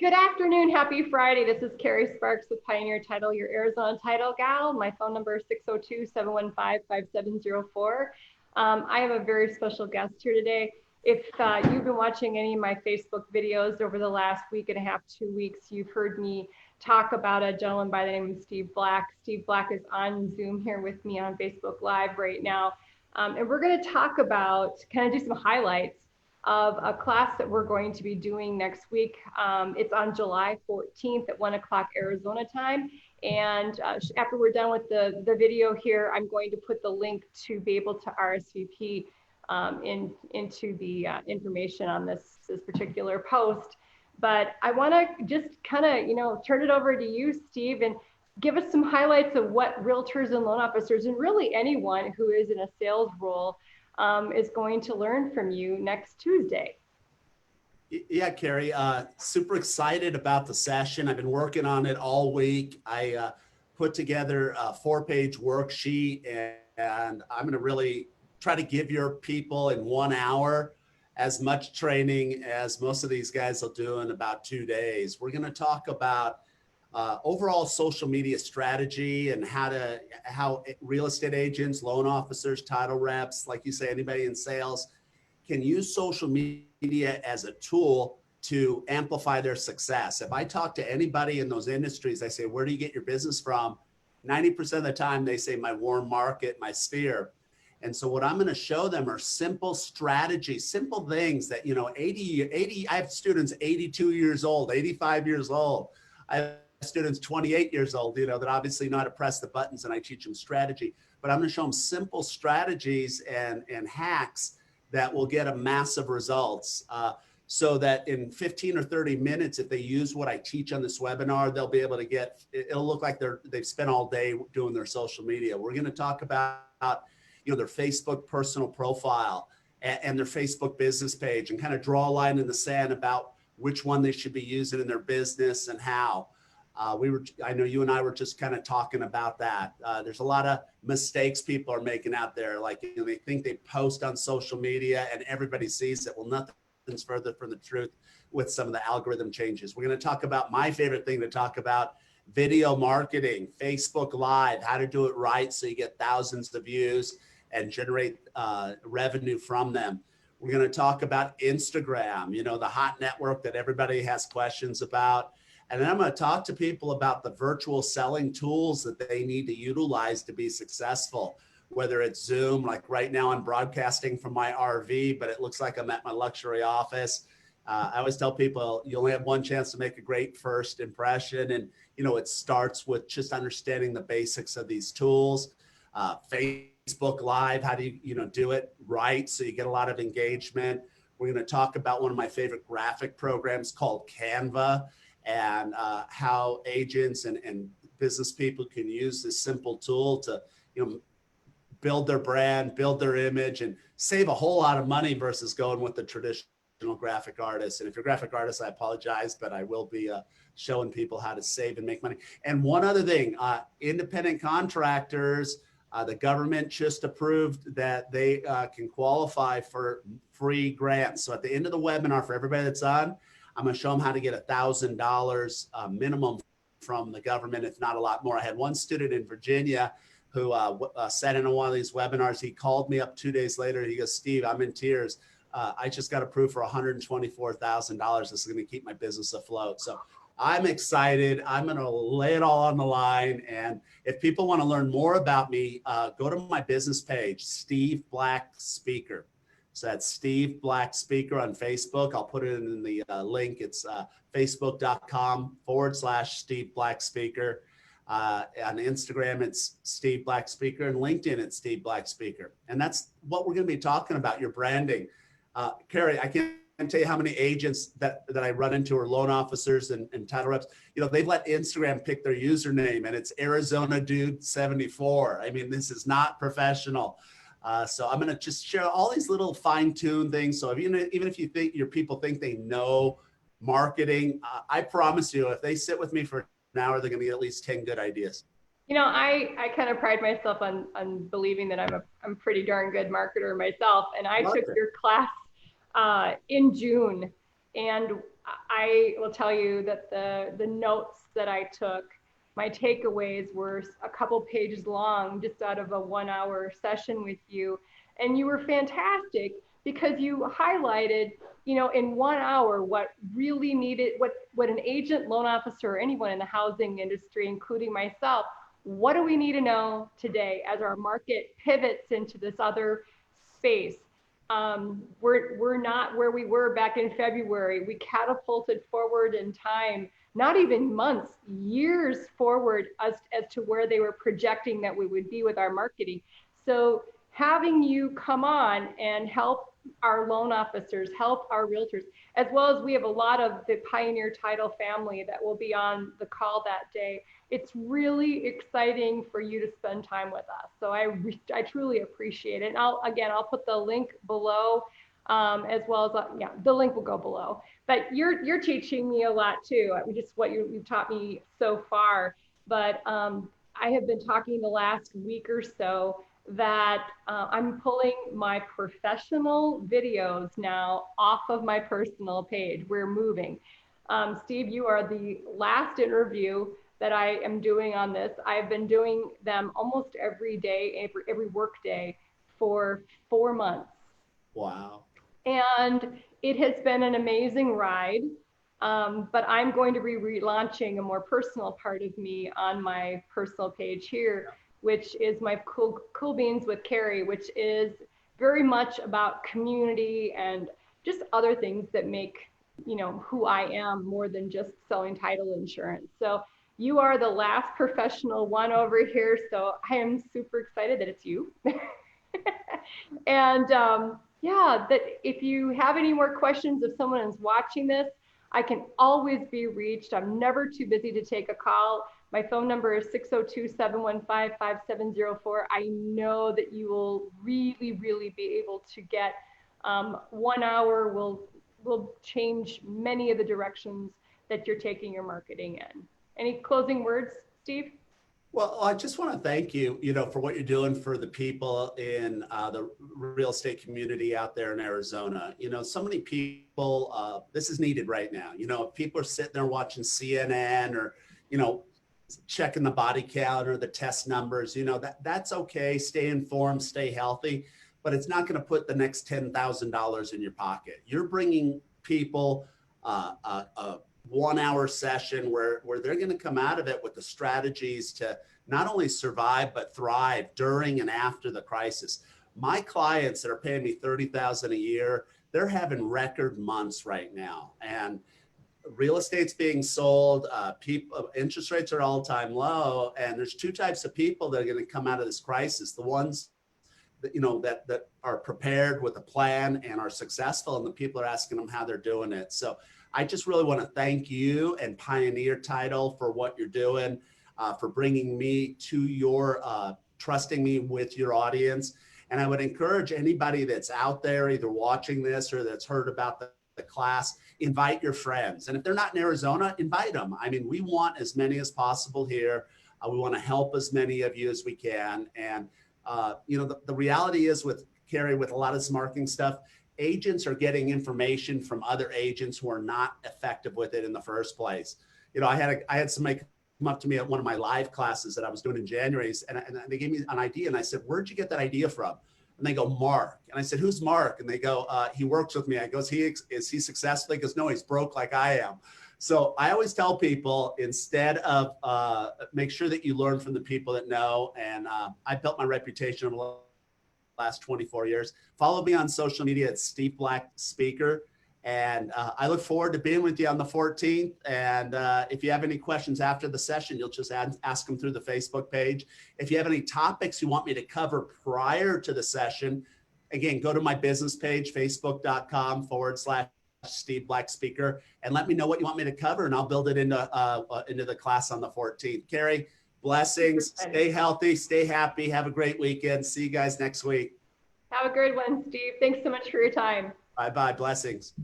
Good afternoon. Happy Friday. This is Carrie Sparks with Pioneer Title, your Arizona title gal. My phone number is 602-715-5704. I have a very special guest here today. If you've been watching any of my Facebook videos over the last week and a half, 2 weeks, you've heard me talk about a gentleman by the name of Steve Black. Steve Black is on Zoom here with me on Facebook Live right now. And we're going to talk about, kind of do some highlights of a class that we're going to be doing next week. It's on July 14th at 1 o'clock Arizona time. And after we're done with the video here, I'm going to put the link to be able to RSVP into the information on this particular post. But I want to just kind of, turn it over to you, Steve, and give us some highlights of what realtors and loan officers, and really anyone who is in a sales role, is going to learn from you next Tuesday. Yeah, Carrie, super excited about the session. I've been working on it all week. I put together a 4-page worksheet, and I'm going to really try to give your people in 1 hour as much training as most of these guys will do in about 2 days. We're going to talk about overall social media strategy and how real estate agents, loan officers, title reps, like you say, anybody in sales can use social media as a tool to amplify their success. If I talk to anybody in those industries, I say, where do you get your business from? 90% of the time they say my warm market, my sphere. And so what I'm going to show them are simple strategies, simple things that, 80, I have students 82 years old, 85 years old. I have students 28 years old, that obviously know how to press the buttons, and I teach them strategy. But I'm going to show them simple strategies and hacks that will get them massive results, so that in 15 or 30 minutes, if they use what I teach on this webinar, they'll be able to it'll look like they've spent all day doing their social media. We're going to talk about their Facebook personal profile and their Facebook business page, and kind of draw a line in the sand about which one they should be using in their business and how. I know you and I were just kind of talking about that. There's a lot of mistakes people are making out there. Like, they think they post on social media and everybody sees it. Well, nothing's further from the truth with some of the algorithm changes. We're going to talk about my favorite thing to talk about: video marketing, Facebook Live, how to do it right so you get thousands of views and generate revenue from them. We're going to talk about Instagram, the hot network that everybody has questions about. And then I'm going to talk to people about the virtual selling tools that they need to utilize to be successful, whether it's Zoom, like right now I'm broadcasting from my RV, but it looks like I'm at my luxury office. I always tell people you only have one chance to make a great first impression. And, it starts with just understanding the basics of these tools. Facebook Live, how do you do it right so you get a lot of engagement. We're going to talk about one of my favorite graphic programs called Canva, and how agents and business people can use this simple tool to build their brand, build their image, and save a whole lot of money versus going with the traditional graphic artist. And if you're a graphic artist, I apologize, but I will be showing people how to save and make money. And one other thing, independent contractors, the government just approved that they can qualify for free grants. So at the end of the webinar, for everybody that's on, I'm going to show them how to get $1,000 minimum from the government, if not a lot more. I had one student in Virginia who sat in on one of these webinars. He called me up 2 days later. He goes, Steve, I'm in tears. I just got approved for $124,000. This is going to keep my business afloat. So I'm excited. I'm going to lay it all on the line. And if people want to learn more about me, go to my business page, Steve Black Speaker. So that's Steve Black Speaker on Facebook. I'll put it in the link. It's facebook.com/Steve Black Speaker. On Instagram, it's Steve Black Speaker, and LinkedIn, it's Steve Black Speaker. And that's what we're going to be talking about, your branding. Carrie, I can't tell you how many agents that I run into, or loan officers and title reps, they've let Instagram pick their username, and it's Arizona Dude 74. I mean, this is not professional. So I'm going to just share all these little fine-tuned things. So even if you think your people think they know marketing, I promise you, if they sit with me for an hour, they're going to get at least 10 good ideas. I kind of pride myself on believing that I'm pretty darn good marketer myself. And I took your class in June, and I will tell you that the notes that I took, my takeaways were a couple pages long just out of a 1 hour session with you. And you were fantastic because you highlighted, in 1 hour what really needed, what an agent, loan officer, or anyone in the housing industry, including myself, what do we need to know today as our market pivots into this other space? We're not where we were back in February. We catapulted forward in time, not even months, years forward as to where they were projecting that we would be with our marketing. So having you come on and help our loan officers, help our realtors, as well as we have a lot of the Pioneer Title family that will be on the call that day. It's really exciting for you to spend time with us. So I truly appreciate it. And I'll put the link below, as well as, yeah, the link will go below. But you're teaching me a lot too. I mean, just what you've taught me so far. But I have been talking the last week or so that I'm pulling my professional videos now off of my personal page. We're moving. Steve, you are the last interview that I am doing on this. I've been doing them almost every day, every work day for 4 months. Wow. And it has been an amazing ride. But I'm going to be relaunching a more personal part of me on my personal page here, which is my cool Beans with Carrie, which is very much about community and just other things that make, who I am more than just selling title insurance. So you are the last professional one over here. So I am super excited that it's you. And yeah, that if you have any more questions, if someone is watching this, I can always be reached. I'm never too busy to take a call. My phone number is 602-715-5704. I know that you will really, really be able to get 1 hour will change many of the directions that you're taking your marketing in. Any closing words, Steve? Well, I just want to thank you, for what you're doing for the people in the real estate community out there in Arizona. So many people, this is needed right now. If people are sitting there watching CNN or, checking the body count or the test numbers, that's okay. Stay informed, stay healthy, but it's not going to put the next $10,000 in your pocket. You're bringing people a 1 hour session where they're going to come out of it with the strategies to not only survive, but thrive during and after the crisis. My clients that are paying me $30,000 a year, they're having record months right now. And real estate's being sold, interest rates are all-time low. And there's two types of people that are going to come out of this crisis. The ones that, that are prepared with a plan and are successful, and the people are asking them how they're doing it. So I just really want to thank you and Pioneer Title for what you're doing, for bringing me to your, trusting me with your audience. And I would encourage anybody that's out there either watching this or that's heard about the class, invite your friends. And if they're not in Arizona, invite them. I mean, we want as many as possible here. We want to help as many of you as we can. And, the reality is with Carrie, with a lot of this marketing stuff, agents are getting information from other agents who are not effective with it in the first place. I had somebody come up to me at one of my live classes that I was doing in January, and they gave me an idea, and I said, "Where'd you get that idea from?" And they go, "Mark." And I said, "Who's Mark?" And they go, "He works with me." I goes, "Is he successful?" He goes, "No, he's broke like I am." So I always tell people, instead of make sure that you learn from the people that know. And I built my reputation over the last 24 years. Follow me on social media at Steve Black Speaker. And I look forward to being with you on the 14th. And if you have any questions after the session, you'll just ask them through the Facebook page. If you have any topics you want me to cover prior to the session, again, go to my business page, facebook.com/Steve Black Speaker, and let me know what you want me to cover, and I'll build it into the class on the 14th. Carrie, blessings. Stay healthy, stay happy. Have a great weekend. See you guys next week. Have a great one, Steve. Thanks so much for your time. Bye-bye. Blessings.